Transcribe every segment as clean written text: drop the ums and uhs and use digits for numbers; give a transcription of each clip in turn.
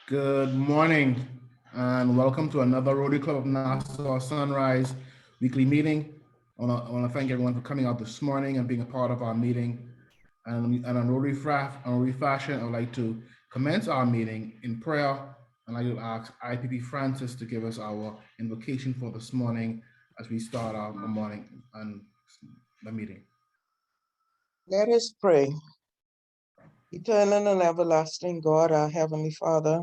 Good morning and welcome to another Rotary Club of Nassau Sunrise weekly meeting. I want to thank everyone for coming out this morning and being a part of our meeting. And on Rotary fashion, I would like to commence our meeting in prayer. And I will ask IPP Francis to give us our invocation for this morning as we start our morning and the meeting. Let us pray. Eternal and everlasting God, our Heavenly Father,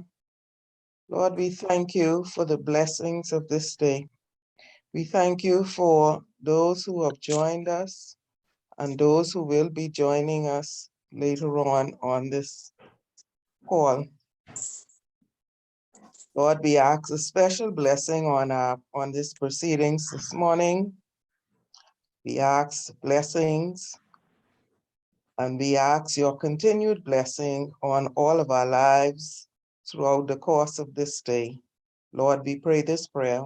Lord, we thank you for the blessings of this day. We thank you for those who have joined us and those who will be joining us later on this call. Lord, we ask a special blessing on this proceedings this morning. We ask blessings and we ask your continued blessing on all of our lives throughout the course of this day. Lord, we pray this prayer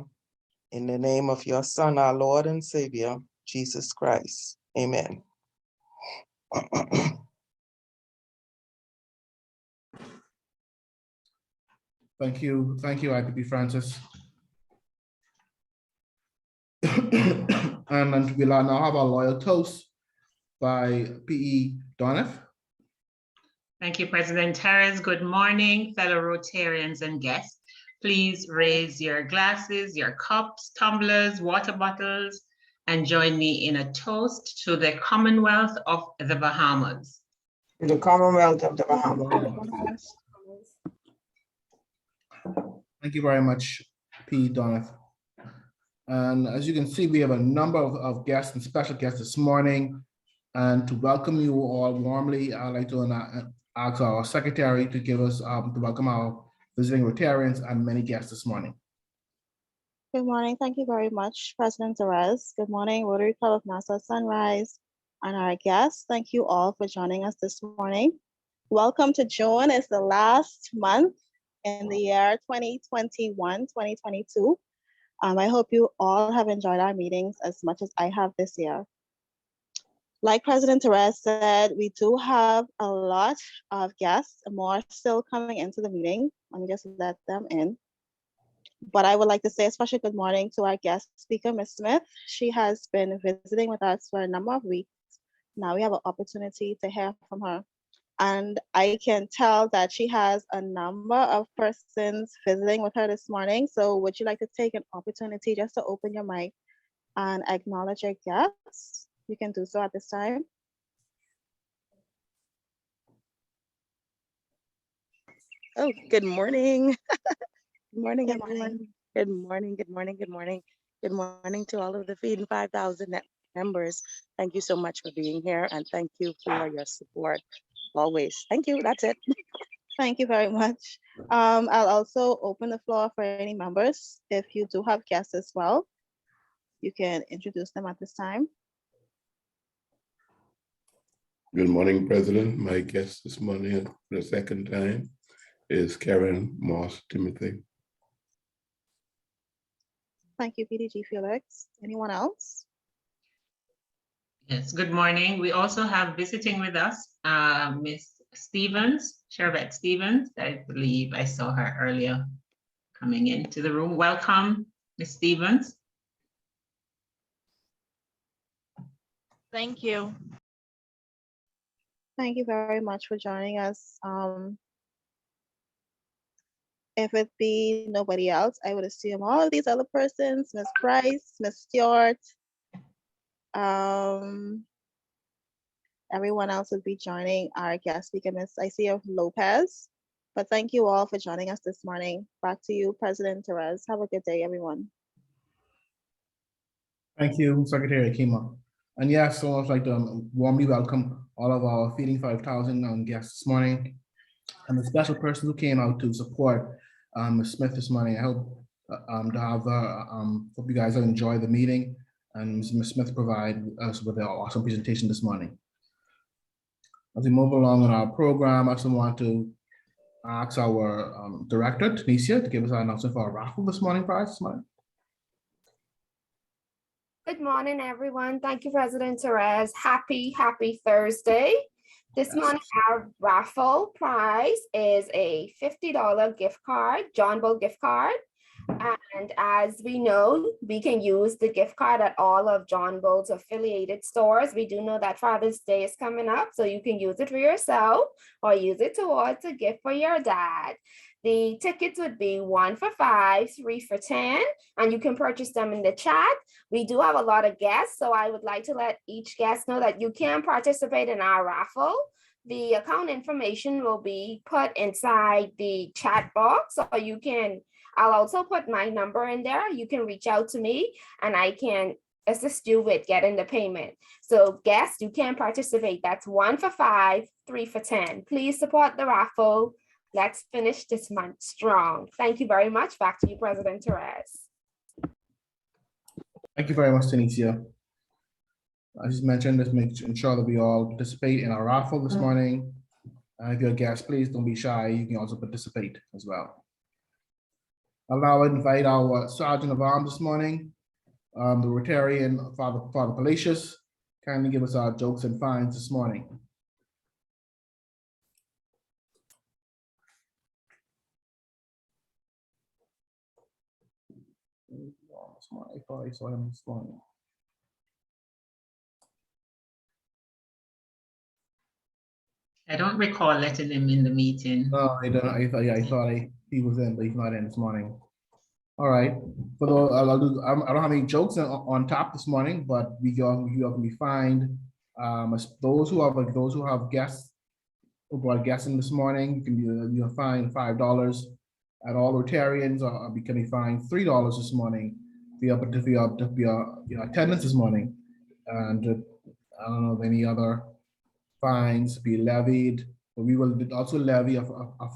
in the name of your Son, our Lord and Savior, Jesus Christ. Amen. Thank you, IPP Francis. And we'll now have our loyal toast by P.E. Donath. Thank you, President Terrace. Good morning, fellow Rotarians and guests. Please raise your glasses, your cups, tumblers, water bottles, and join me in a toast to the Commonwealth of the Bahamas. The Commonwealth of the Bahamas. Thank you very much, P. Donath. And as you can see, we have a number of guests and special guests this morning. And to welcome you all warmly, I'd like to ask our secretary to give us to welcome our visiting Rotarians and many guests this morning. Good morning. Thank you very much, President Terrace. Good morning, Rotary Club of Nassau Sunrise and our guests. Thank you all for joining us this morning. Welcome to June. It's the last month in the year 2021-2022. I hope you all have enjoyed our meetings as much as I have this year. Like President Terrace said, we do have a lot of guests, more still coming into the meeting. Let me just let them in. But I would like to say a special good morning to our guest speaker, Ms. Smith. She has been visiting with us for a number of weeks. Now we have an opportunity to hear from her. And I can tell that she has a number of persons visiting with her this morning. So would you like to take an opportunity just to open your mic and acknowledge your guests? You can do so at this time. Oh, good morning. Good morning, Good everyone. morning. Good morning, good morning, good morning. Good morning to all of the Feeding 5,000 members. Thank you so much for being here and thank you for your support always. Thank you, that's it. Thank you very much. I'll also open the floor for any members. If you do have guests as well, you can introduce them at this time. Good morning, President. My guest this morning for the second time is Karen Moss Timothy. Thank you, PDG Felix. Anyone else? Yes, good morning. We also have visiting with us, Miss Stevens, Shervette Stevens. I believe I saw her earlier coming into the room. Welcome, Miss Stevens. Thank you. Thank you very much for joining us. If it be nobody else, I would assume all of these other persons, Ms. Price, Ms. Stewart, everyone else would be joining our guest speaker, Ms. Icia Lopez. But thank you all for joining us this morning. Back to you, President Terrace. Have a good day, everyone. Thank you, Secretary Akima. And yes, so I'd like to warmly welcome all of our Feeding 5,000 guests this morning, and the special person who came out to support Ms. Smith this morning. I hope hope you guys have enjoyed the meeting and Ms. Smith provide us with an awesome presentation this morning. As we move along in our program, I also want to ask our director, Tanisha, to give us an announcement for our raffle this morning prize this morning. Good morning, everyone. Thank you, President Terrace. Happy Thursday. This morning, our raffle prize is a $50 gift card, John Bull gift card. And as we know, we can use the gift card at all of John Bull's affiliated stores. We do know that Father's Day is coming up, so you can use it for yourself or use it towards a gift for your dad. The tickets would be 1 for $5, 3 for $10, and you can purchase them in the chat. We do have a lot of guests, so I would like to let each guest know that you can participate in our raffle. The account information will be put inside the chat box, or you can, I'll also put my number in there. You can reach out to me and I can assist you with getting the payment. So guests, you can participate. That's 1 for $5, 3 for $10. Please support the raffle. Let's finish this month strong. Thank you very much. Back to you, President Therese. Thank you very much, Tanisha. I just mentioned, let's ensure that we all participate in our raffle this morning. If you're a guest, please don't be shy. You can also participate as well. I'll now invite our Sergeant of Arms this morning, the Rotarian Father Palacios, kindly give us our jokes and fines this morning. I thought I saw him this morning. I don't recall letting him in the meeting. No, I don't. I thought he was in, but he's not in this morning. All right. For those, I don't have any jokes on top this morning, but you all can be fined. Those who have guests who brought guests in this morning, you can be fined $5. And all Rotarians can be fined $3 this morning for your attendance this morning. And I don't know if any other fines be levied, but we will also levy a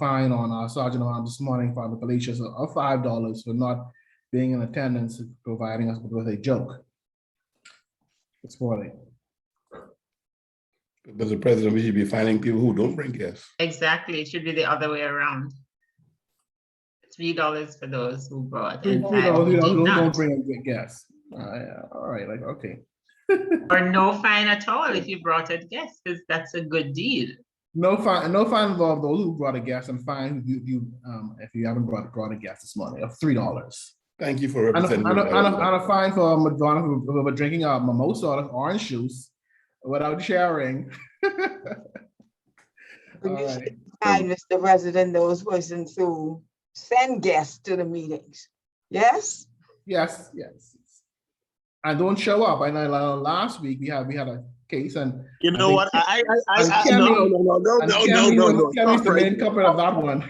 fine on our Sergeant of Arms this morning, Father Palacios, of $5 for not being in attendance and providing us with a joke this morning. But the president, we should be fining people who don't bring guests. Exactly, it should be the other way around. $3 for those who brought and $3 who did don't not. bring a guest. All right, like, okay. Or no fine at all if you brought a guest, because that's a good deal. No fine involved those who brought a guest, and fine if you haven't brought a guest this morning of $3. Thank you for And representing. a fine for Madonna who were drinking a mimosa or orange juice without sharing. All right. And Mr. President, those persons who send guests to the meetings. Yes? Yes. And don't show up. I know last week we had a case, and you know what? No. Kemi's the main culprit of that one.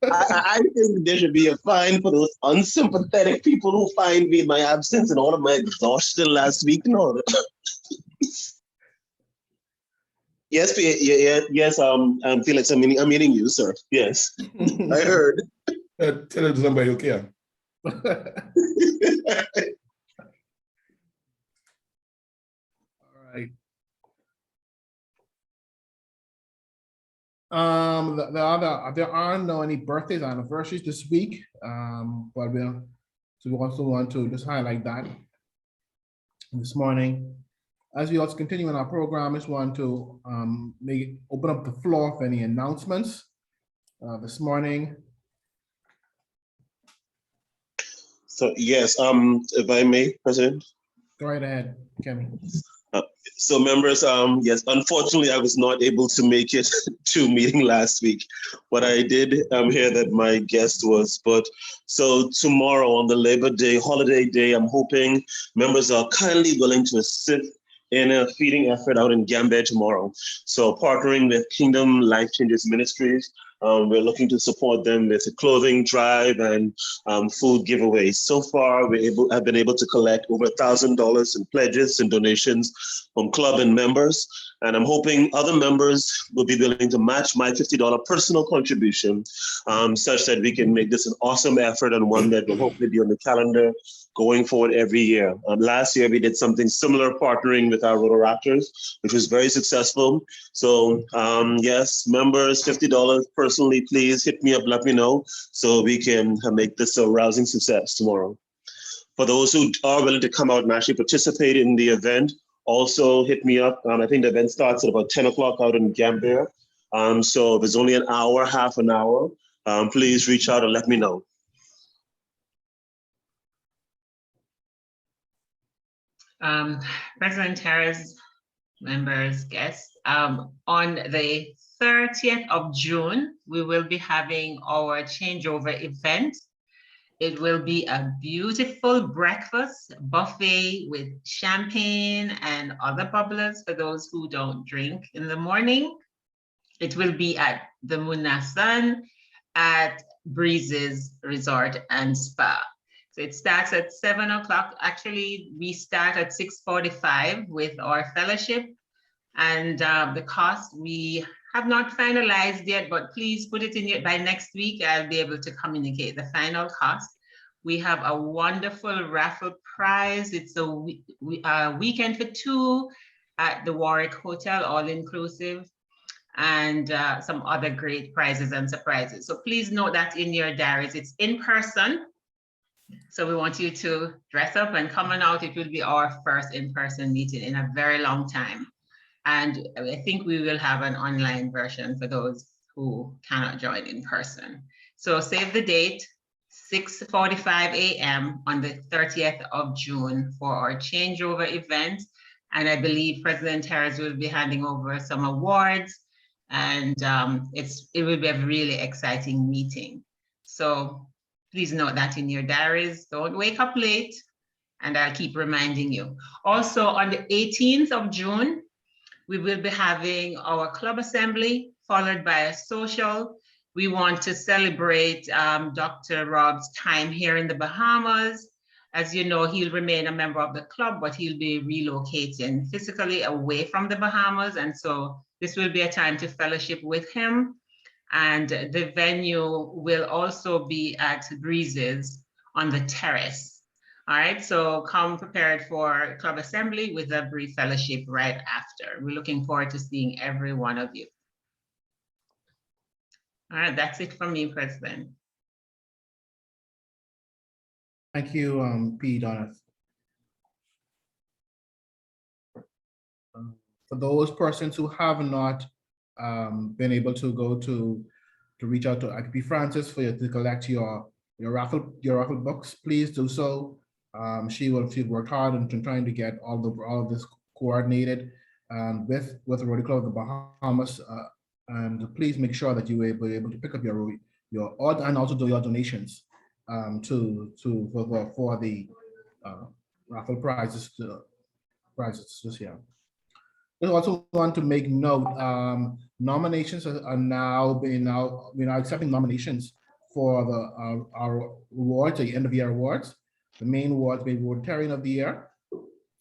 I think there should be a fine for those unsympathetic people who find me in my absence and all of my exhaustion last week. No. Yes, Felix, I'm meeting you, sir. Yes, I heard. Tell it to somebody who can. All right. There aren't no any birthdays or anniversaries this week, but we also want to just highlight that this morning. As we also continue in our program, I just want to open up the floor for any announcements this morning. So yes, if I may, President. Go right ahead, Kemi. So members, yes, unfortunately, I was not able to make it to meeting last week, but I did hear that my guest was. But so tomorrow on the Labor Day, holiday day, I'm hoping members are kindly willing to assist in a feeding effort out in Gambia tomorrow. So partnering with Kingdom Life Changes Ministries, we're looking to support them with a clothing drive and food giveaways. So far, I've been able to collect over $1,000 in pledges and donations from club and members. And I'm hoping other members will be willing to match my $50 personal contribution, such that we can make this an awesome effort and one that will hopefully be on the calendar going forward every year. Last year, we did something similar, partnering with our Rotoraptors, which was very successful. So yes, members, $50 personally, please hit me up, let me know, so we can make this a rousing success tomorrow. For those who are willing to come out and actually participate in the event, also hit me up. I think the event starts at about 10 o'clock out in Gambia. So if it's only an hour, half an hour, please reach out and let me know. President Harris, members, guests, on the 30th of June, we will be having our changeover event. It will be a beautiful breakfast buffet with champagne and other bubblers for those who don't drink in the morning. It will be at the Munasan at Breezes Resort and Spa. So it starts at 7 o'clock. Actually, we start at 6:45 with our fellowship. And the cost we have not finalized yet, but please put it in by next week. I'll be able to communicate the final cost. We have a wonderful raffle prize. It's a weekend for two at the Warwick Hotel, all inclusive, and some other great prizes and surprises. So please note that in your diaries. It's in person. So we want you to dress up and come on out. It will be our first in-person meeting in a very long time. And I think we will have an online version for those who cannot join in person. So save the date, 6:45 a.m. on the 30th of June for our changeover event. And I believe President Harris will be handing over some awards, and it will be a really exciting meeting. So please note that in your diaries. Don't wake up late, and I'll keep reminding you. Also on the 18th of June, we will be having our club assembly followed by a social. We want to celebrate Dr. Rob's time here in the Bahamas. As you know, he'll remain a member of the club, but he'll be relocating physically away from the Bahamas. And so this will be a time to fellowship with him. And the venue will also be at Breezes on the terrace. All right, so come prepared for club assembly with a brief fellowship right after. We're looking forward to seeing every one of you. All right, that's it from me, President. Thank you, P. Donath. For those persons who have not been able to go to reach out to IPP Francis to collect your raffle books, please do so. She worked hard in trying to get all of this coordinated with the Rotary Club of the Bahamas, and please make sure that you will be able to pick up your and also do your donations for the raffle prizes this year. I also want to make note, nominations are now we're now accepting nominations for our awards, the end of year awards. The main awards being Rotarian of the Year,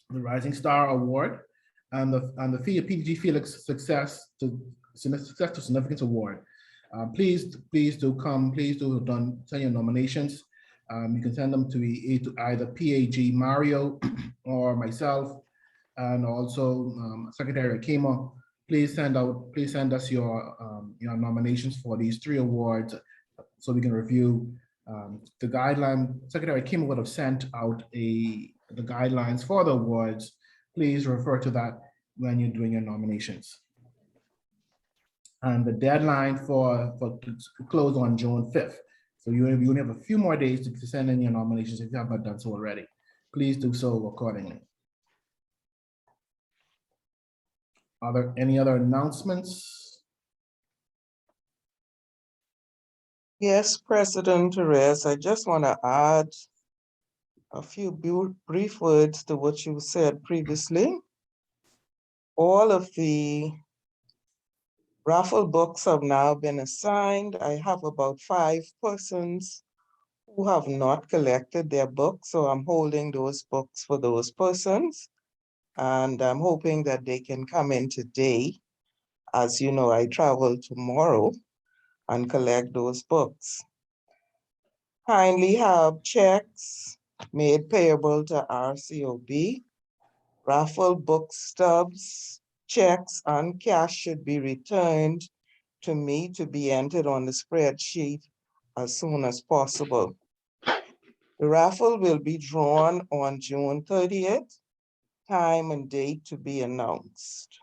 the Rising Star Award, and the PDG Felix Success to Significance Award. Please do come. Please do send your nominations. You can send them to either PAG Mario or myself, and also Secretary Akima. Please send us your nominations for these 3 awards so we can review. The guideline, Secretary Kim would have sent out the guidelines for the awards. Please refer to that when you're doing your nominations. And the deadline for close on June 5th. So you only have a few more days to send in your nominations if you have not done so already. Please do so accordingly. Are there any other announcements? Yes, President Therese, I just want to add a few brief words to what you said previously. All of the raffle books have now been assigned. I have about 5 persons who have not collected their books, so I'm holding those books for those persons. And I'm hoping that they can come in today. As you know, I travel tomorrow and collect those books. Kindly have checks made payable to RCOB. Raffle book stubs, checks, and cash should be returned to me to be entered on the spreadsheet as soon as possible. The raffle will be drawn on June 30th. time and date to be announced.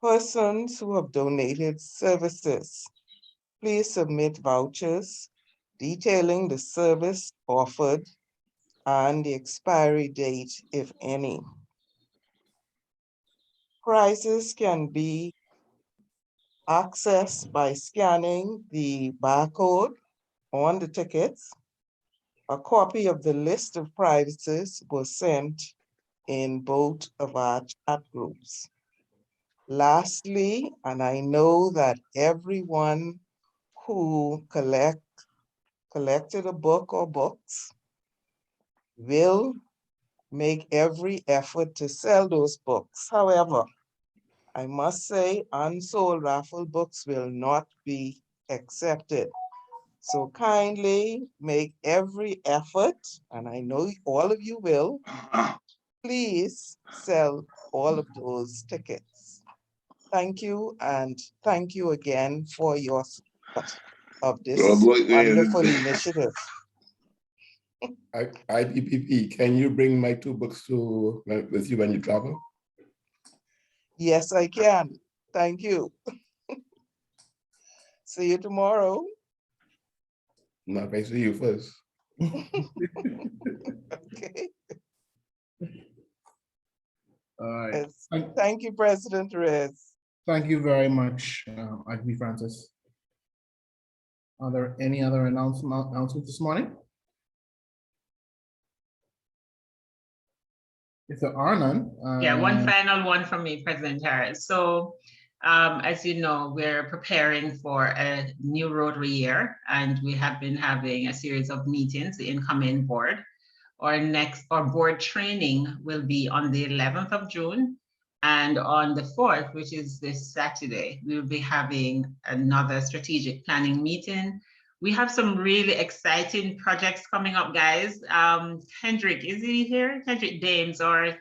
Persons who have donated services, please submit vouchers detailing the service offered and the expiry date, if any. Prizes can be accessed by scanning the barcode on the tickets. A copy of the list of prizes was sent in both of our chat groups. Lastly, and I know that everyone who collected a book or books will make every effort to sell those books. However, I must say unsold raffle books will not be accepted. So kindly make every effort, and I know all of you will, please sell all of those tickets. Thank you, and thank you again for your support of this wonderful initiative. IPPP, can you bring my 2 books to with you when you travel? Yes, I can. Thank you. See you tomorrow. No, if I see you first. Okay. All right. Yes. Thank you, President Reyes. Thank you very much, IB Francis. Are there any other announcements this morning? If there are none. Yeah, one final one from me, President Harris. So as you know, we're preparing for a new Rotary year, and we have been having a series of meetings, the incoming board. Our board training will be on the 11th of June, and on the 4th, which is this Saturday, we will be having another strategic planning meeting. We have some really exciting projects coming up, guys. Hendrik, is he here? Hendrik Dames, our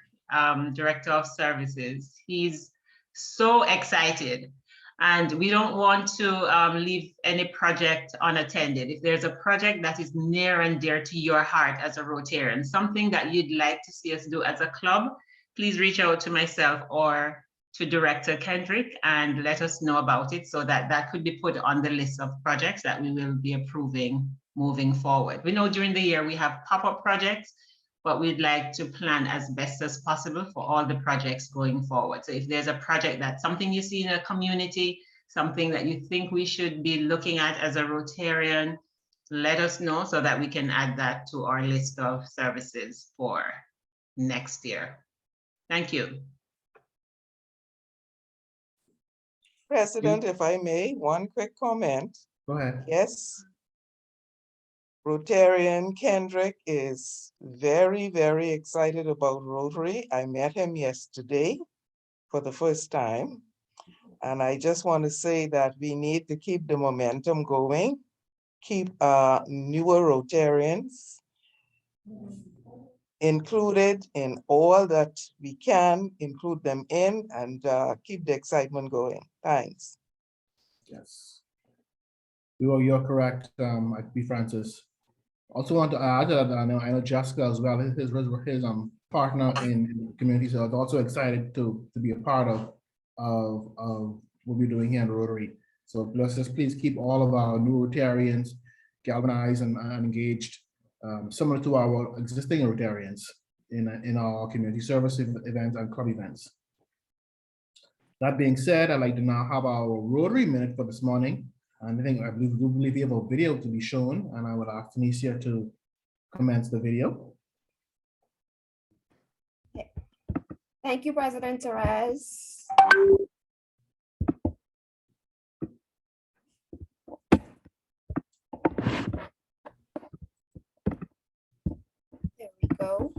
Director of Services. He's so excited, and we don't want to leave any project unattended. If there's a project that is near and dear to your heart as a Rotarian, something that you'd like to see us do as a club, please reach out to myself or to Director Kendrick and let us know about it, so that that could be put on the list of projects that we will be approving moving forward. We know during the year we have pop-up projects, but we'd like to plan as best as possible for all the projects going forward. So if there's a project that's something you see in a community, something that you think we should be looking at as a Rotarian, let us know so that we can add that to our list of services for next year. Thank you. President, if I may, one quick comment. Go ahead. Yes. Rotarian Kendrick is very, very excited about Rotary. I met him yesterday for the first time. And I just want to say that we need to keep the momentum going, keep newer Rotarians included in all that we can include them in, and keep the excitement going. Thanks. Yes. You're correct, IB Francis. Also want to add that I know Jessica as well, his partner in the community, so I was also excited to be a part of what we're doing here in Rotary. So let's just please keep all of our new Rotarians galvanized and engaged, similar to our existing Rotarians in our community service events and club events. That being said, I'd like to now have our Rotary minute for this morning. And I believe we have a video to be shown, and I would ask Tanisha to commence the video. Okay. Thank you, President Therese. There we go.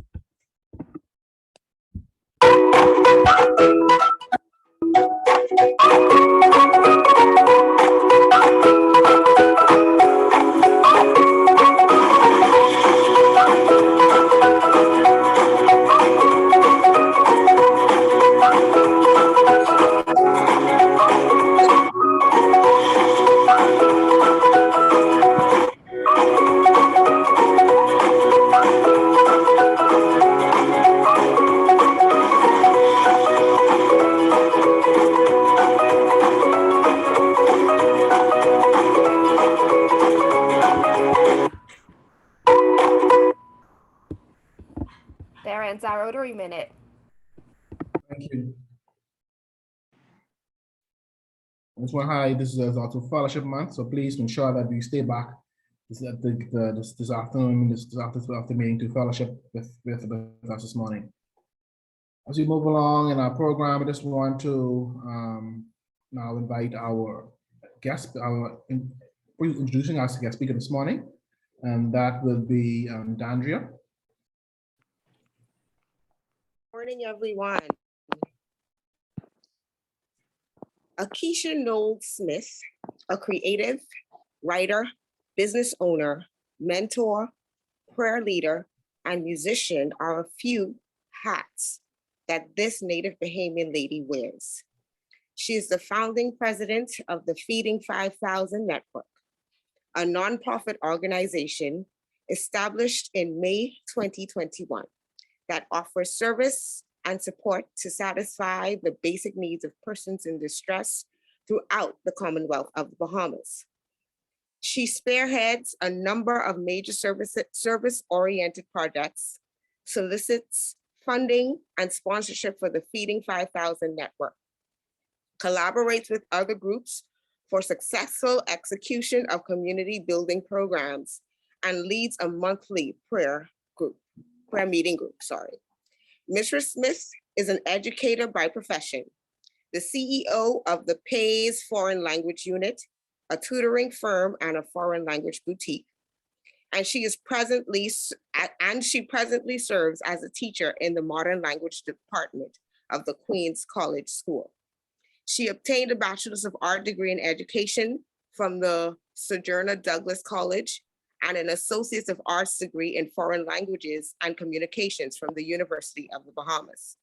ends our Rotary Minute. Thank you. I just want to highlight this is also Fellowship Month, so please ensure that we stay back this afternoon, this after meeting to fellowship with us this morning. As we move along in our program, I just want to now invite our guest, introducing us guest speaker this morning, and that will be Dandria. Morning, everyone. Akeisha Noel Smith, a creative writer, business owner, mentor, prayer leader, and musician are a few hats that this Native Bahamian lady wears. She is the founding president of the Feeding 5,000 Network, a nonprofit organization established in May 2021 that offers service and support to satisfy the basic needs of persons in distress throughout the Commonwealth of the Bahamas. She spearheads a number of major service-oriented projects, solicits funding and sponsorship for the Feeding 5,000 Network, collaborates with other groups for successful execution of community building programs, and leads a monthly prayer meeting group. Mrs. Smith is an educator by profession, the CEO of the PAYS Foreign Language Unit, a tutoring firm and a foreign language boutique. And she presently serves as a teacher in the Modern Language Department of the Queen's College School. She obtained a Bachelor's of Art degree in Education from the Sojourner Douglas College and an Associate of Arts degree in Foreign Languages and Communications from the University of the Bahamas.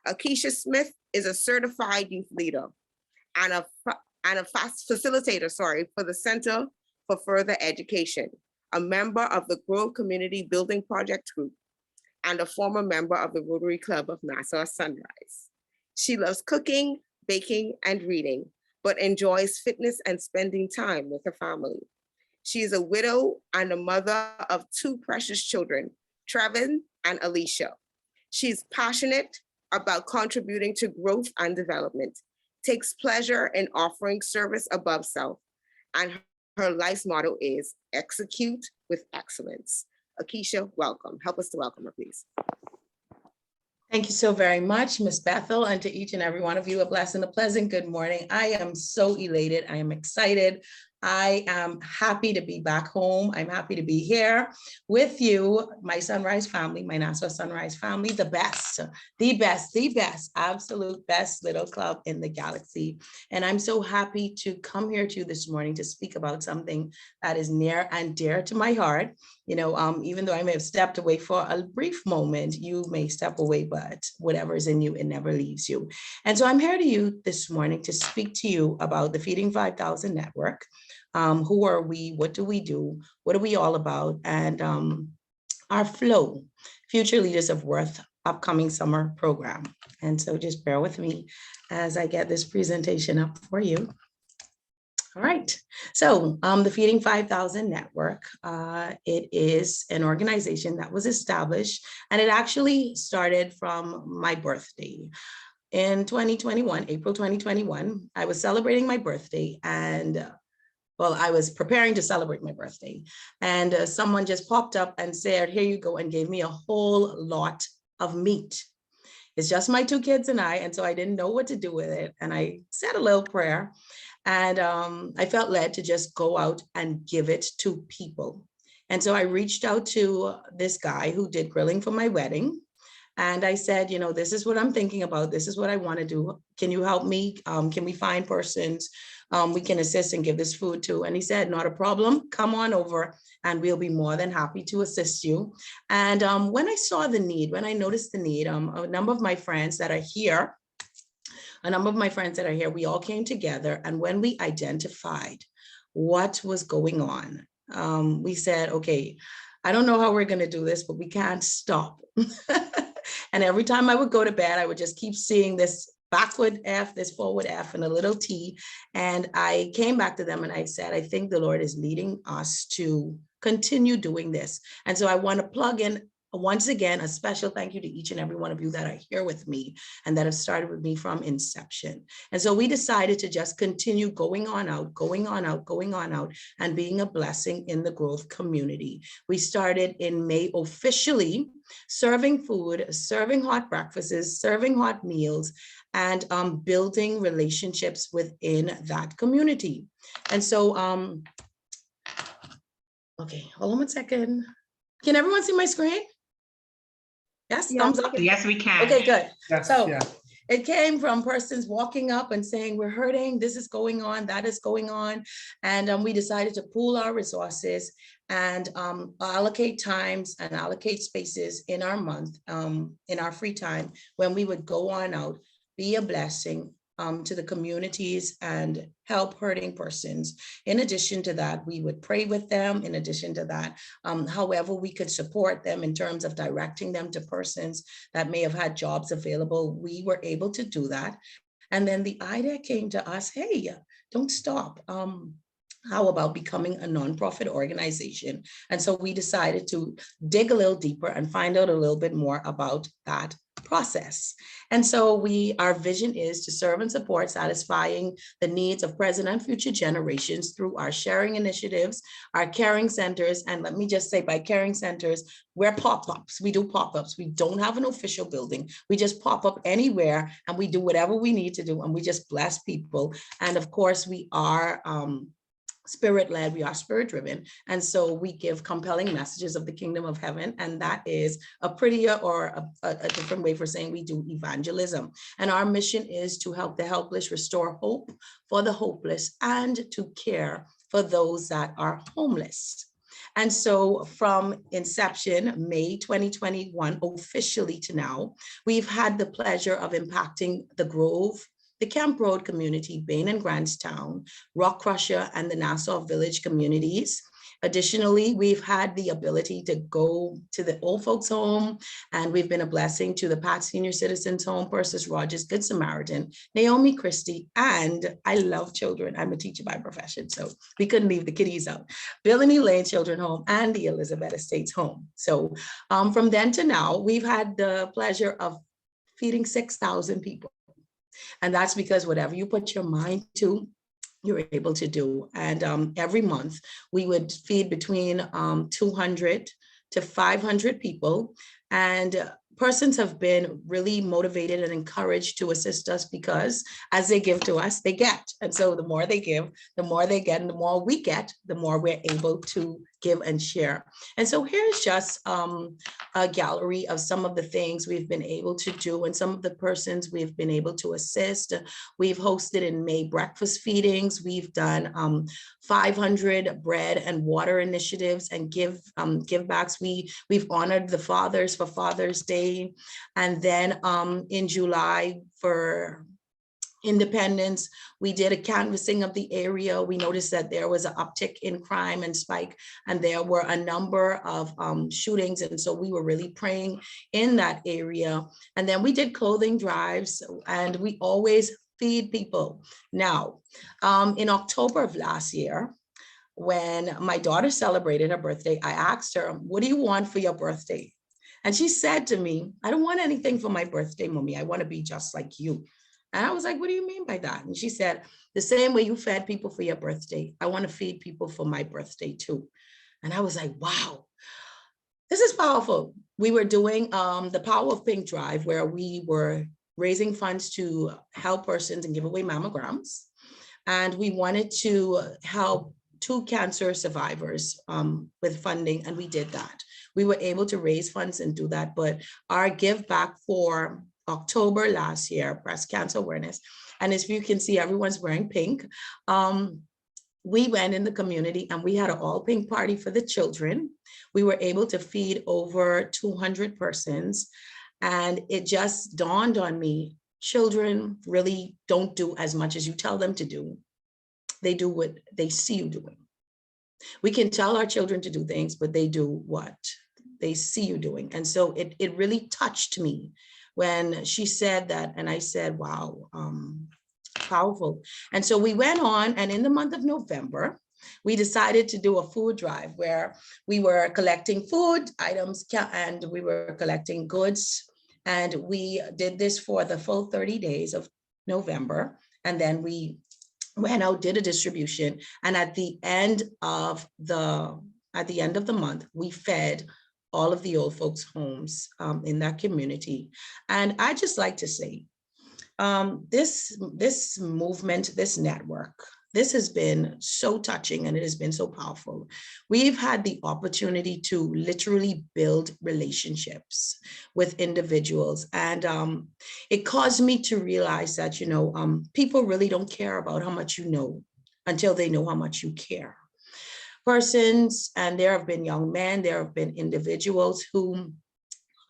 Akeisha Smith is a certified youth leader and a facilitator, for the Center for Further Education, a member of the Grove Community Building Project Group, and a former member of the Rotary Club of Nassau Sunrise. She loves cooking, baking, and reading, but enjoys fitness and spending time with her family. She is a widow and a mother of two precious children, Trevin and Alicia. She is passionate about contributing to growth and development, takes pleasure in offering service above self, and her life's motto is execute with excellence. Akeisha, welcome. Help us to welcome her, please. Thank you so very much, Ms. Bethel, and to each and every one of you, a blessing, a pleasant good morning. I am so elated. I am excited. I am happy to be back home. I'm happy to be here with you, my Sunrise family, my Nassau Sunrise family, the best, absolute best little club in the galaxy. And I'm so happy to come here to you this morning to speak about something that is near and dear to my heart. You know, even though I may have stepped away for a brief moment, you may step away, but whatever is in you, it never leaves you. And so I'm here to you this morning to speak to you about the Feeding 5,000 Network. Who are we? What do we do? What are we all about? And our FLOW, Future Leaders of Worth upcoming summer program. And so just bear with me as I get this presentation up for you. All right, so the Feeding 5,000 Network, it is an organization that was established, and it actually started from my birthday. In 2021, April 2021, I was celebrating my birthday, and well, I was preparing to celebrate my birthday, and someone just popped up and said, here you go, and gave me a whole lot of meat. It's just my two kids and I, and so I didn't know what to do with it. And I said a little prayer, and I felt led to just go out and give it to people. And so I reached out to this guy who did grilling for my wedding. And I said, you know, this is what I'm thinking about. This is what I want to do. Can you help me? Can we find persons we can assist and give this food to? And he said, not a problem. Come on over and we'll be more than happy to assist you. And when I saw the need, when I noticed the need, a number of my friends that are here, we all came together. And when we identified what was going on, we said, okay, I don't know how we're going to do this, but we can't stop. And every time I would go to bed, I would just keep seeing this backward F, this forward F, and a little T. And I came back to them and I said, I think the Lord is leading us to continue doing this. And so I want to plug in once again, a special thank you to each and every one of you that are here with me and that have started with me from inception. And so we decided to just continue going on out, and being a blessing in the Grove community. We started in May officially serving food, serving hot breakfasts, serving hot meals, and building relationships within that community. And so, okay, hold on 1 second. Can everyone see my screen? Yes, thumbs up. Yes, we can. Okay, good. Yes, So yeah. it came from persons walking up and saying, we're hurting, this is going on, that is going on. And we decided to pool our resources and allocate times and allocate spaces in our month, in our free time, when we would go on out, be a blessing to the communities and help hurting persons. In addition to that, we would pray with them. In addition to that, however we could support them in terms of directing them to persons that may have had jobs available, we were able to do that. And then the idea came to us, hey, don't stop. How about becoming a nonprofit organization? And so we decided to dig a little deeper and find out a little bit more about that process. And so our vision is to serve and support satisfying the needs of present and future generations through our sharing initiatives, our caring centers. And let me just say, by caring centers, we're pop-ups. We do pop-ups. We don't have an official building. We just pop up anywhere and we do whatever we need to do. And we just bless people. And of course, we are spirit-led, we are spirit-driven. And so we give compelling messages of the kingdom of heaven. And that is a prettier or a different way for saying we do evangelism. And our mission is to help the helpless restore hope for the hopeless and to care for those that are homeless. And so from inception, May 2021, officially to now, we've had the pleasure of impacting the Grove, the Camp Road community, Bain and Grantstown, Rock Crusher, and the Nassau Village communities. Additionally, we've had the ability to go to the old folks home, and we've been a blessing to the Pat Senior Citizens Home, Persis Rogers, Good Samaritan, Naomi Christie, and I love children. I'm a teacher by profession, so we couldn't leave the kiddies out. Billany Lane Children Home and the Elizabeth Estates Home. So from then to now, we've had the pleasure of feeding 6,000 people. And that's because whatever you put your mind to, you're able to do. And every month we would feed between 200 to 500 people. And persons have been really motivated and encouraged to assist us because as they give to us, they get. And so the more they give, the more they get, and the more we get, the more we're able to give and share. And so here's just a gallery of some of the things we've been able to do and some of the persons we've been able to assist. We've hosted in May breakfast feedings. We've done 500 bread and water initiatives and give backs. We've honored the fathers for Father's Day. And then in July for Independence, we did a canvassing of the area. We noticed that there was an uptick in crime and spike, and there were a number of shootings. And so we were really praying in that area. And then we did clothing drives, and we always feed people. Now, in October of last year, when my daughter celebrated her birthday, I asked her, what do you want for your birthday? And she said to me, I don't want anything for my birthday, Mommy. I want to be just like you. And I was like, what do you mean by that? And she said, the same way you fed people for your birthday, I want to feed people for my birthday too. And I was like, wow, this is powerful. We were doing the Power of Pink Drive, where we were raising funds to help persons and give away mammograms. And we wanted to help 2 cancer survivors with funding, and we did that. We were able to raise funds and do that, but our give back for October last year, breast cancer awareness, and as you can see, everyone's wearing pink. We went in the community and we had an all pink party for the children. We were able to feed over 200 persons, and it just dawned on me, children really don't do as much as you tell them to do. They do what they see you doing. We can tell our children to do things, but they do what they see you doing. And so it really touched me when she said that, and I said, wow, powerful. And so we went on, and in the month of November, we decided to do a food drive where we were collecting food items and we were collecting goods. And we did this for the full 30 days of November. And then we went out, did a distribution. And at the end of the month, we fed all of the old folks' homes in that community. And I just like to say, this movement, this network, this has been so touching and it has been so powerful. We've had the opportunity to literally build relationships with individuals. And it caused me to realize that, people really don't care about how much you know until they know how much you care. Persons, and there have been young men, there have been individuals who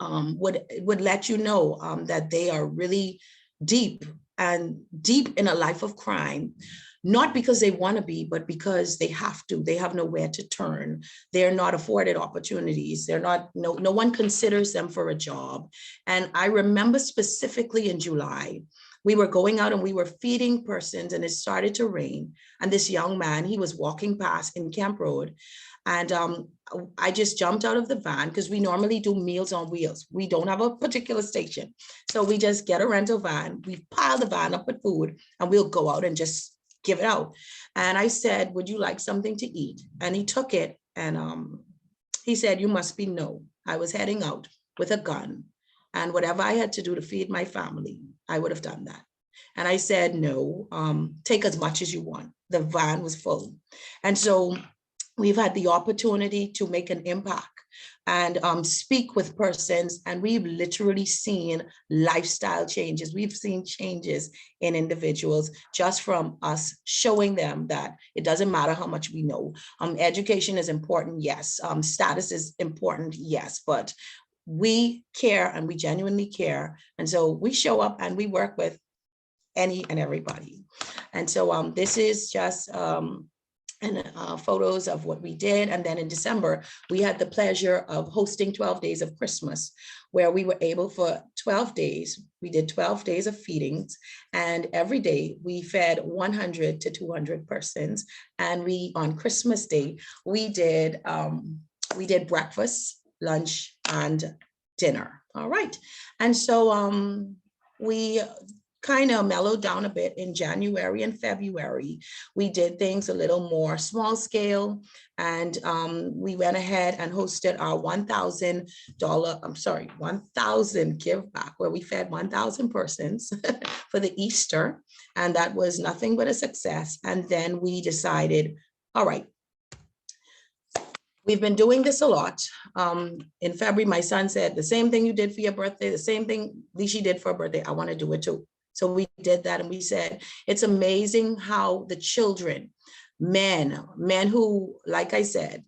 would let you know that they are really deep in a life of crime, not because they want to be, but because they have to. They have nowhere to turn. They're not afforded opportunities. No one considers them for a job. And I remember specifically in July, we were going out and we were feeding persons and it started to rain. And this young man, he was walking past in Camp Road. And I just jumped out of the van because we normally do Meals on Wheels. We don't have a particular station. So we just get a rental van, we pile the van up with food and we'll go out and just give it out. And I said, would you like something to eat? And he took it and he said, you must be no. I was heading out with a gun and whatever I had to do to feed my family, I would have done that. And I said, no, take as much as you want. The van was full. And so we've had the opportunity to make an impact and speak with persons, and we've literally seen lifestyle changes. We've seen changes in individuals just from us showing them that it doesn't matter how much we know. Education is important, yes. Status is important, yes, but we care and we genuinely care. And so we show up and we work with any and everybody. And so this is just photos of what we did. And then in December, we had the pleasure of hosting 12 days of Christmas, where we were able for 12 days, we did 12 days of feedings. And every day we fed 100 to 200 persons. And on Christmas Day, we did breakfast, lunch, and dinner. All right. And so we kind of mellowed down a bit in January and February. We did things a little more small scale, and we went ahead and hosted our $1,000 give back, where we fed 1,000 persons for the Easter, and that was nothing but a success. And then we decided, all right, we've been doing this a lot. In February, my son said, the same thing you did for your birthday, the same thing Lishi did for her birthday, I want to do it too. So we did that and we said, it's amazing how the children, men who, like I said,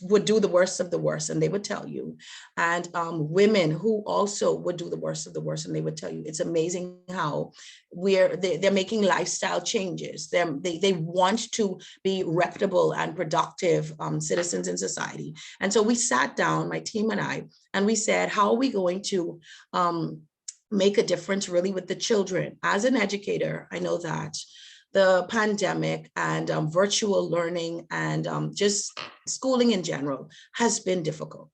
would do the worst of the worst, and they would tell you, and women who also would do the worst of the worst, and they would tell you. It's amazing how they're making lifestyle changes. They want to be reputable and productive citizens in society. And so we sat down, my team and I, and we said, how are we going to make a difference really with the children? As an educator, I know that the pandemic and virtual learning and just schooling in general has been difficult.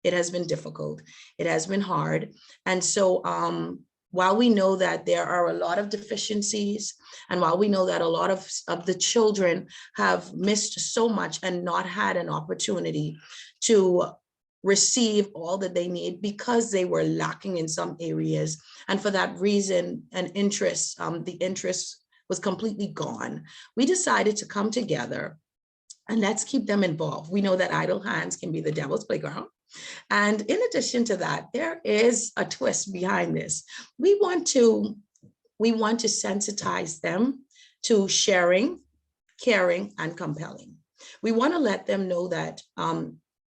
It has been difficult. It has been hard. And so while we know that there are a lot of deficiencies, and while we know that a lot of the children have missed so much and not had an opportunity to receive all that they need because they were lacking in some areas. And for that reason, the interest was completely gone. We decided to come together and let's keep them involved. We know that idle hands can be the devil's playground. And in addition to that, there is a twist behind this. We want to sensitize them to sharing, caring, and compelling. We want to let them know that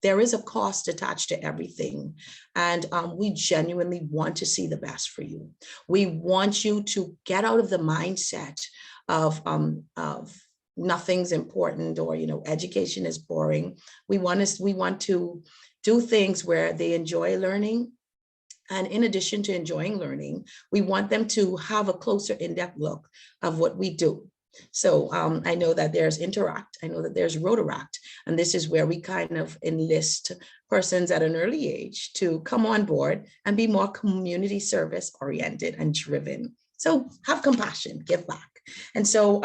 there is a cost attached to everything. And we genuinely want to see the best for you. We want you to get out of the mindset of nothing's important, or, education is boring. We want to do things where they enjoy learning. And in addition to enjoying learning, we want them to have a closer in-depth look of what we do. So I know that there's Interact, I know that there's Rotaract, and this is where we kind of enlist persons at an early age to come on board and be more community service oriented and driven. So have compassion, give back. And so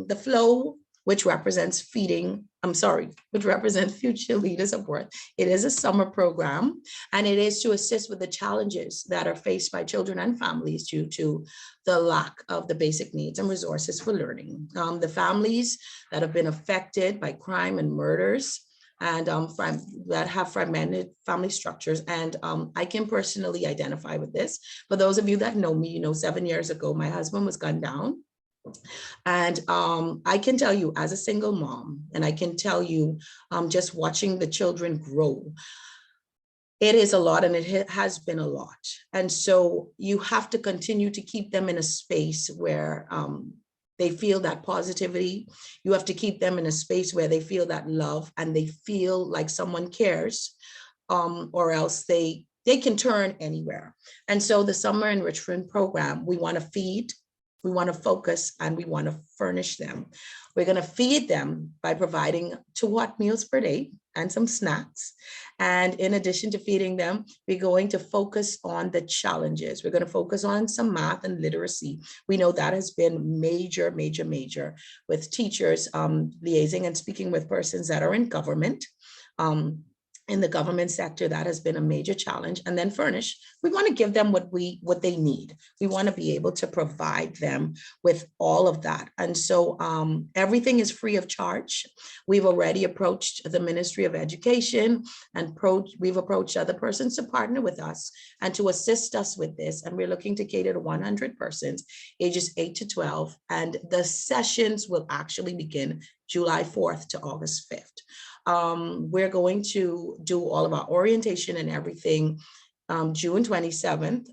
the flow, which represents which represents Future Leaders of Worth. It is a summer program, and it is to assist with the challenges that are faced by children and families due to the lack of the basic needs and resources for learning. The families that have been affected by crime and murders and that have fragmented family structures. And I can personally identify with this. For those of you that know me, 7 years ago, my husband was gunned down. And I can tell you as a single mom, and I can tell you just watching the children grow, it is a lot, and it has been a lot. And so you have to continue to keep them in a space where they feel that positivity. You have to keep them in a space where they feel that love and they feel like someone cares, or else they can turn anywhere. And so the Summer Enrichment Program, we want to feed, we want to focus, and we want to furnish them. We're going to feed them by providing 2 hot meals per day and some snacks. And in addition to feeding them, we're going to focus on the challenges. We're going to focus on some math and literacy. We know that has been major, major, major with teachers liaising and speaking with persons that are in government. In the government sector, that has been a major challenge. And then furnish, we want to give them what they need. We want to be able to provide them with all of that. And so everything is free of charge. We've already approached the Ministry of Education, and we've approached other persons to partner with us and to assist us with this. And we're looking to cater to 100 persons, ages 8 to 12. And the sessions will actually begin July 4th to August 5th. We're going to do all of our orientation and everything June 27th,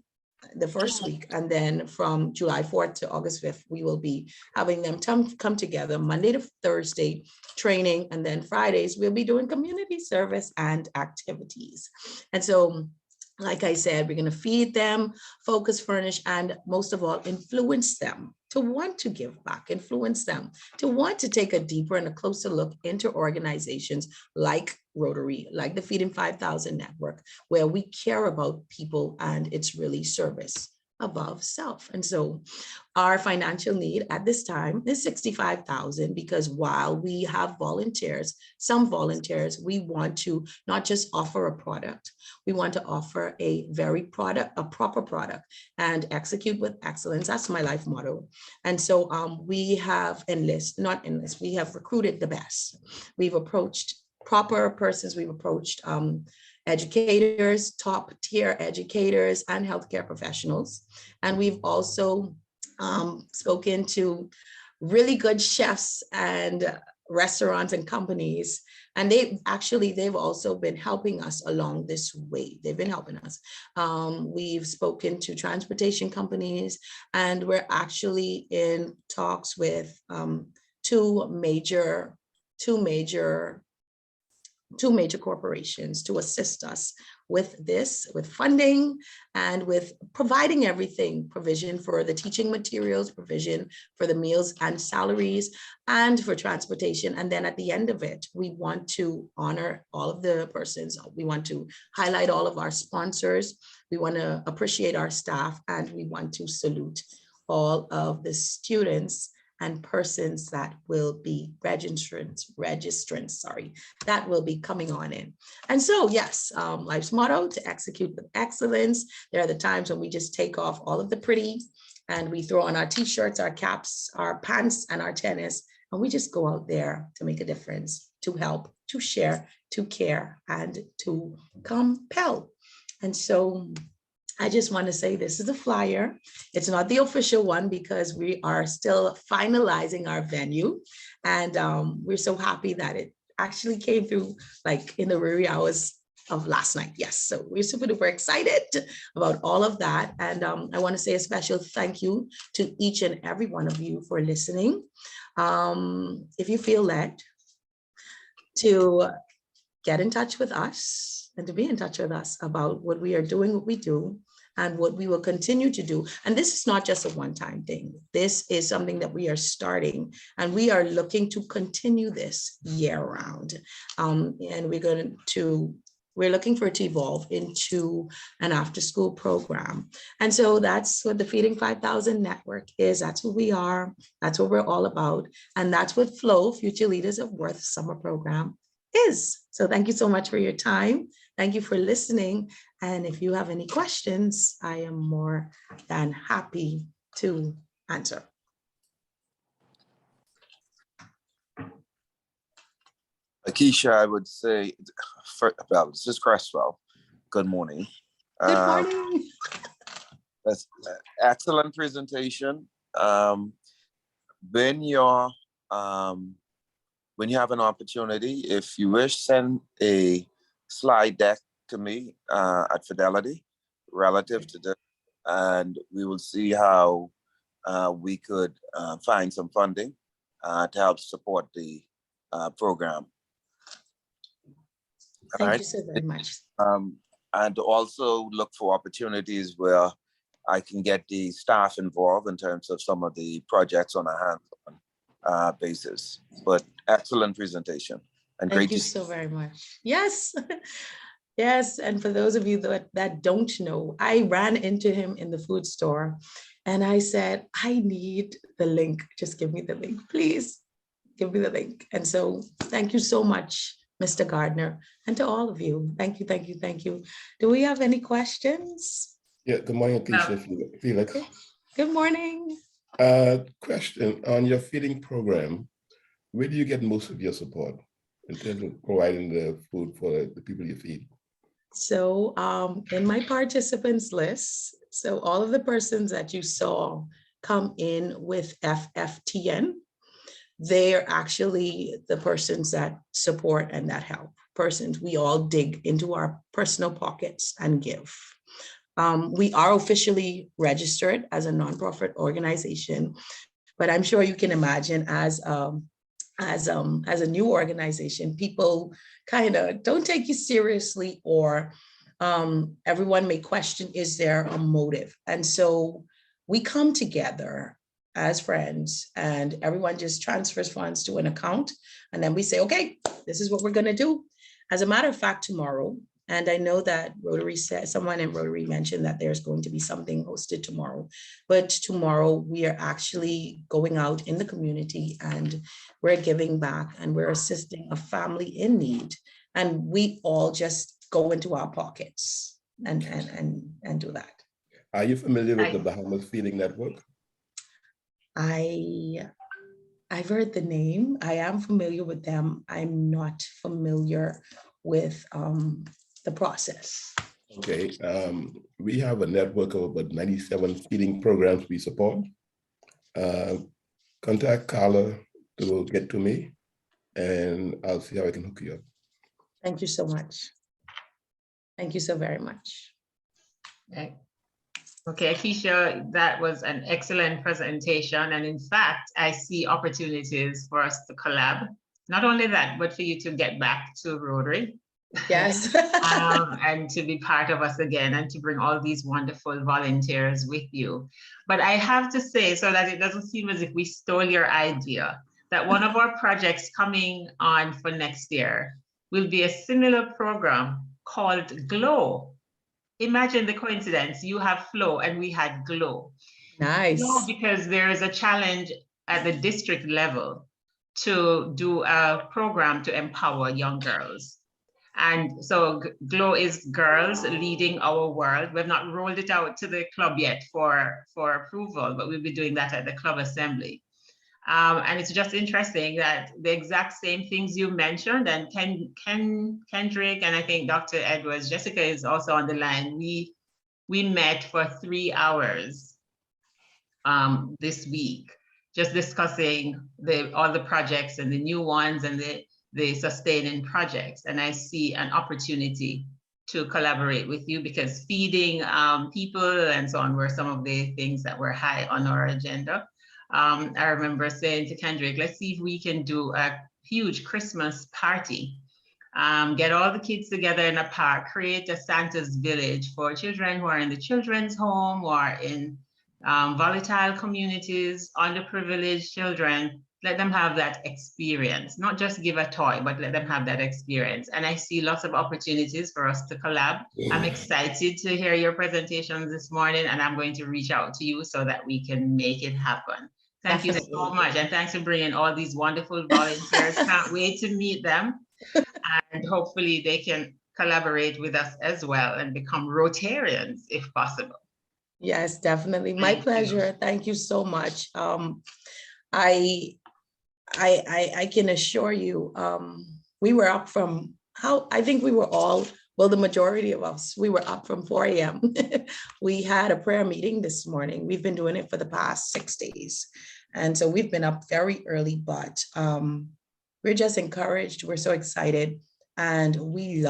the first week, and then from July 4th to August 5th, we will be having them come together Monday to Thursday training, and then Fridays we'll be doing community service and activities. And so, like I said, we're going to feed them, focus, furnish, and most of all, influence them to want to give back, influence them to want to take a deeper and a closer look into organizations like Rotary, like the Feeding 5,000 Network, where we care about people and it's really service above self. And so our financial need at this time is $65,000, because while we have volunteers, some volunteers, we want to not just offer a product, we want to offer a proper product and execute with excellence. That's my life motto. And so we have we have recruited the best. We've approached proper persons, we've approached educators, top tier educators and healthcare professionals. And we've also spoken to really good chefs and restaurants and companies. And they've also been helping us along this way. They've been helping us. We've spoken to transportation companies, and we're actually in talks with two major corporations to assist us with this, with funding and with providing everything, provision for the teaching materials, provision for the meals and salaries, and for transportation. And then at the end of it, we want to honor all of the persons. We want to highlight all of our sponsors. We want to appreciate our staff, and we want to salute all of the students and persons that will be registrants, that will be coming on in. And so, yes, life's motto, to execute with excellence. There are the times when we just take off all of the pretty and we throw on our t-shirts, our caps, our pants, and our tennis, and we just go out there to make a difference, to help, to share, to care, and to compel. And so I just want to say this is a flyer. It's not the official one because we are still finalizing our venue. And we're so happy that it actually came through like in the wee hours of last night. Yes, so we're super duper excited about all of that. And I want to say a special thank you to each and every one of you for listening. If you feel led to get in touch with us and to be in touch with us about what we are doing, what we do, and what we will continue to do. And this is not just a one-time thing. This is something that we are starting, and we are looking to continue this year round. And we're looking for it to evolve into an after-school program. And so that's what the Feeding 5,000 Network is. That's who we are. That's what we're all about. And that's what FLOW, Future Leaders of Worth Summer Program is. So thank you so much for your time. Thank you for listening. And if you have any questions, I am more than happy to answer. Akeisha, I would say, well, this is Cresswell. Good morning. Good morning. That's excellent presentation. When you have an opportunity, if you wish, send a slide deck to me at Fidelity relative to this, and we will see how we could find some funding to help support the program. Thank you so very much. And also look for opportunities where I can get the staff involved in terms of some of the projects on a hands-on basis. But excellent presentation. And Thank great you to see. so very much. Yes. Yes. And for those of you that don't know, I ran into him in the food store and I said, I need the link. Just give me the link, please. Give me the link. And so thank you so much, Mr. Gardner, and to all of you. Thank you, thank you, thank you. Do we have any questions? Yeah, good morning, Akeisha, Felix. Good morning. Question on your feeding program. Where do you get most of your support in terms of providing the food for the people you feed? So in my participants list, so all of the persons that you saw come in with FFTN, they're actually the persons that support and that help. Persons, we all dig into our personal pockets and give. We are officially registered as a nonprofit organization, but I'm sure you can imagine as a new organization, people kind of don't take you seriously, or everyone may question, is there a motive? And so we come together as friends and everyone just transfers funds to an account. And then we say, okay, this is what we're gonna do. As a matter of fact, tomorrow, and I know that Rotary said, someone in Rotary mentioned that there's going to be something hosted tomorrow, but tomorrow we are actually going out in the community and we're giving back and we're assisting a family in need. And we all just go into our pockets and do that. Are you familiar with the Bahamas Feeding Network? I've heard the name. I am familiar with them. I'm not familiar with the process. Okay, we have a network of about 97 feeding programs we support. Contact Carla to get to me and I'll see how I can hook you up. Thank you so much. Thank you so very much. Okay, Akeisha, that was an excellent presentation. And in fact, I see opportunities for us to collab. Not only that, but for you to get back to Rotary. Yes. And to be part of us again and to bring all these wonderful volunteers with you. But I have to say, so that it doesn't seem as if we stole your idea, that one of our projects coming on for next year will be a similar program called GLOW. Imagine the coincidence, you have FLOW and we had GLOW. Nice. GLOW, because there is a challenge at the district level to do a program to empower young girls. And so GLOW is Girls Leading Our World. We've not rolled it out to the club yet for approval, but we'll be doing that at the club assembly. And it's just interesting that the exact same things you mentioned, and Kendrick, and I think Dr. Edwards, Jessica is also on the line. We met for 3 hours this week, just discussing all the projects and the new ones and the sustaining projects. And I see an opportunity to collaborate with you because feeding people and so on were some of the things that were high on our agenda. I remember saying to Kendrick, let's see if we can do a huge Christmas party Get all the kids together in a park, create a Santa's village for children who are in the children's home or in volatile communities, underprivileged children. Let them have that experience, not just give a toy, but let them have that experience. And I see lots of opportunities for us to collab. I'm excited to hear your presentations this morning, and I'm going to reach out to you so that we can make it happen. Thank you so much. And thanks for bringing all these wonderful volunteers. Can't wait to meet them. And hopefully they can collaborate with us as well and become Rotarians if possible. Yes, definitely. My pleasure. Thank you so much. I can assure you, we were up from I think we were all, well, the majority of us, we were up from 4 a.m. We had a prayer meeting this morning. We've been doing it for the past 6 days. And so we've been up very early, but we're just encouraged. We're so excited. And we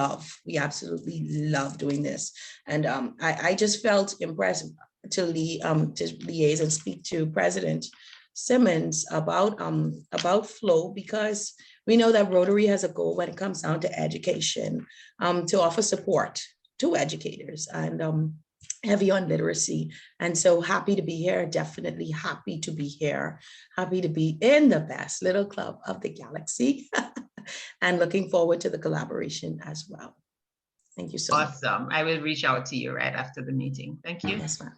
absolutely love doing this. And I just felt impressed to liaise and speak to President Simmons about flow, because we know that Rotary has a goal when it comes down to education, to offer support to educators and heavy on literacy. And so happy to be here, definitely happy to be here, happy to be in the best little club of the galaxy and looking forward to the collaboration as well. Thank you so much. Awesome. I will reach out to you right after the meeting. Thank you. Yes, ma'am.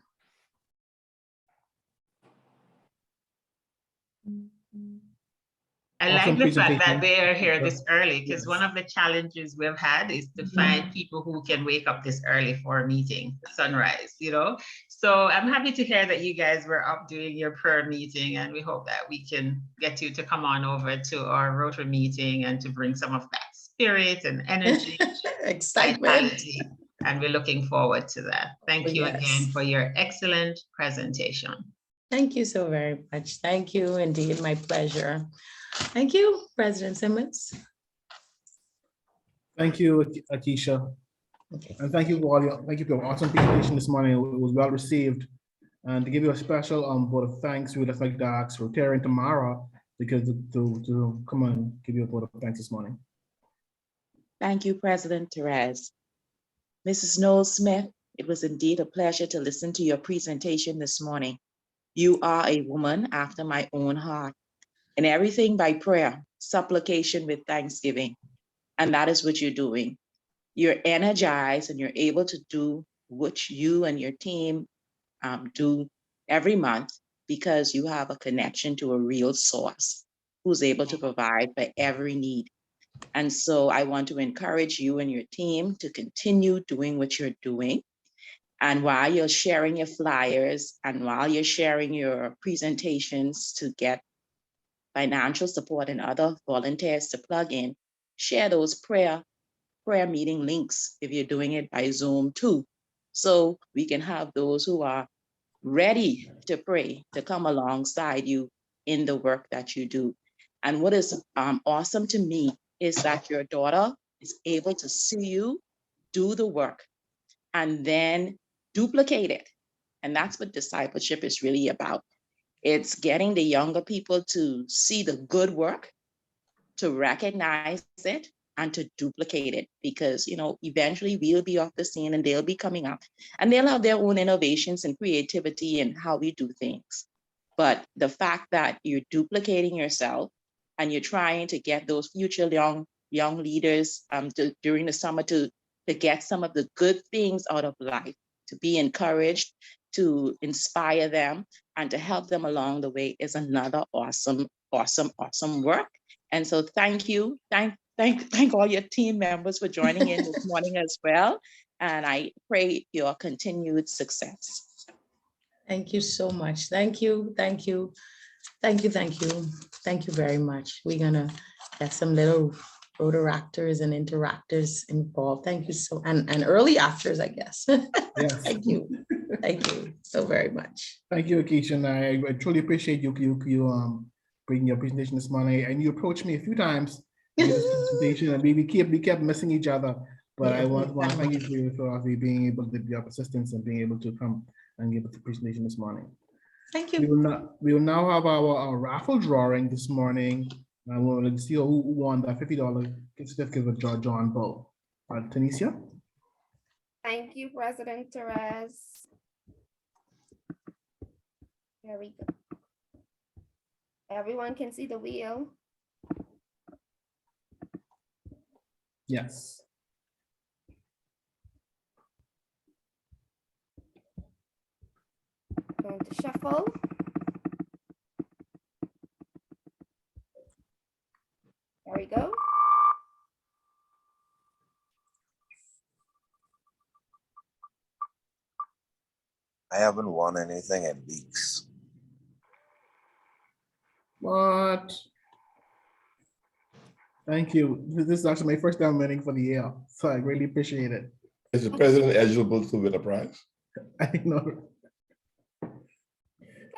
I like the fact that they are here this early, because one of the challenges we've had is to find people who can wake up this early for a meeting, sunrise, you know? So I'm happy to hear that you guys were up doing your prayer meeting, and we hope that we can get you to come on over to our Rotary meeting and to bring some of that spirit and energy, excitement. And we're looking forward to that. Thank you again for your excellent presentation. Thank you so very much. Thank you, indeed, my pleasure. Thank you, President Simmons. Thank you, Akeisha. Okay. And thank you for your awesome presentation this morning. It was well received. And to give you a special vote of thanks, we would just like to ask Rotarian Tamara because to come and give you a vote of thanks this morning. Thank you, President Therese. Mrs. Noel Smith, it was indeed a pleasure to listen to your presentation this morning. You are a woman after my own heart, and everything by prayer, supplication with thanksgiving. And that is what you're doing. You're energized and you're able to do what you and your team do every month because you have a connection to a real source who's able to provide for every need. And so I want to encourage you and your team to continue doing what you're doing. And while you're sharing your flyers and while you're sharing your presentations to get financial support and other volunteers to plug in, share those prayer meeting links if you're doing it by Zoom too. So we can have those who are ready to pray to come alongside you in the work that you do. And what is awesome to me is that your daughter is able to see you do the work and then duplicate it. And that's what discipleship is really about. It's getting the younger people to see the good work, to recognize it, and to duplicate it, because eventually we'll be off the scene and they'll be coming up and they'll have their own innovations and creativity in how we do things. But the fact that you're duplicating yourself and you're trying to get those future young leaders during the summer to get some of the good things out of life, to be encouraged, to inspire them, and to help them along the way is another awesome work. And so thank you. Thank all your team members for joining in this morning as well. And I pray your continued success. Thank you so much. Thank you. Thank you. Thank you. Thank you. Thank you very much. We're gonna get some little Rotaractors and interactors involved. Thank you so, and early actors, I guess. Yes. Thank you. Thank you so very much. Thank you, Akeisha. And I truly appreciate you bringing your presentation this morning. And you approached me a few times in this presentation, and we kept missing each other. But I want to thank you for being able to your persistence and being able to come and give the presentation this morning. Thank you. We will now have our raffle drawing this morning. And we'll see who won that $50 gift certificate with John Bull. Tanisha? Thank you, President Therese. There we go. Everyone can see the wheel. Yes. Going to shuffle. There we go. I haven't won anything in weeks. What? Thank you. This is actually my first time winning for the year, so I really appreciate it. Is the president eligible to win a prize? I know.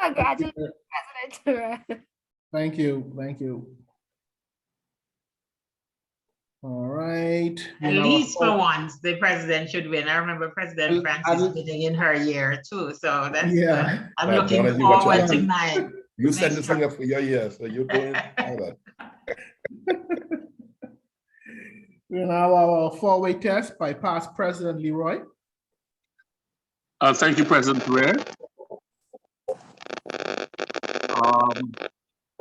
Congratulations, President Therese. Thank you. Thank you. All right. At least for once, the president should win. I remember President Francis winning in her year too, so that's Yeah. good. I'm Right, looking Donna, you got forward your- to mine. You set Next this thing up for your year, so you're doing all that. We now our four-way test by past President Leroy. Thank you, President Therese.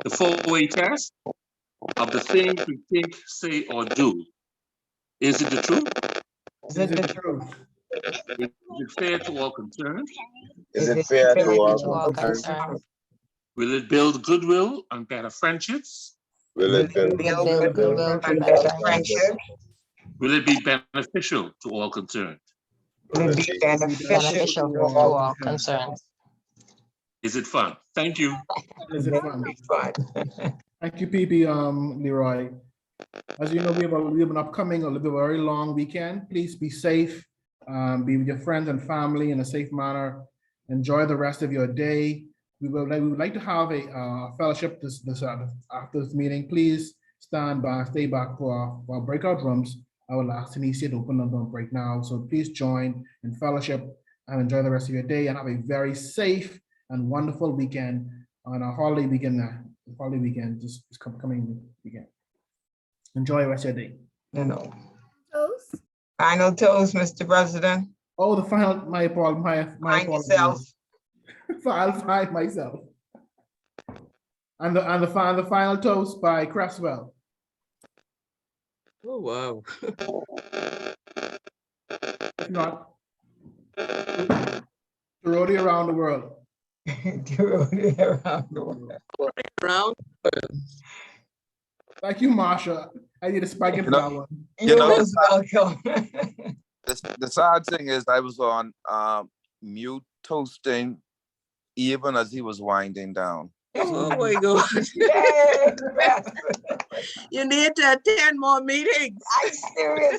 The four-way test of the things we think, say, or do. Is it the truth? Is it the truth? Is it fair to all concerned? Is it fair to all concerned? Will it build goodwill and better friendships? Will it build goodwill and better friendship? Will it be beneficial to all concerned? Will be beneficial to all concerned. Is it fun? Thank you. Is it fun? Thank you, PP, Leroy. As you know, we have an upcoming, a very long weekend. Please be safe. Be with your friends and family in a safe manner. Enjoy the rest of your day. We would like to have a fellowship after this meeting. Please stand by, stay back for our breakout rooms. I will ask Tanisha to open them up right now. So please join in fellowship and enjoy the rest of your day and have a very safe and wonderful weekend on a holiday weekend. Just coming weekend. Enjoy the rest of your day. Toast. Final toast, Mr. President. Oh, the final, my apologies. I'll find myself. And the final toast by Cresswell. Oh, wow. If not, to rodeo around the world. Round. Thank you, Marsha. I need a spike in for that one. You know, welcome. the sad thing is I was on mute toasting even as he was winding down. Oh my God. You need to attend more meetings. I'm serious.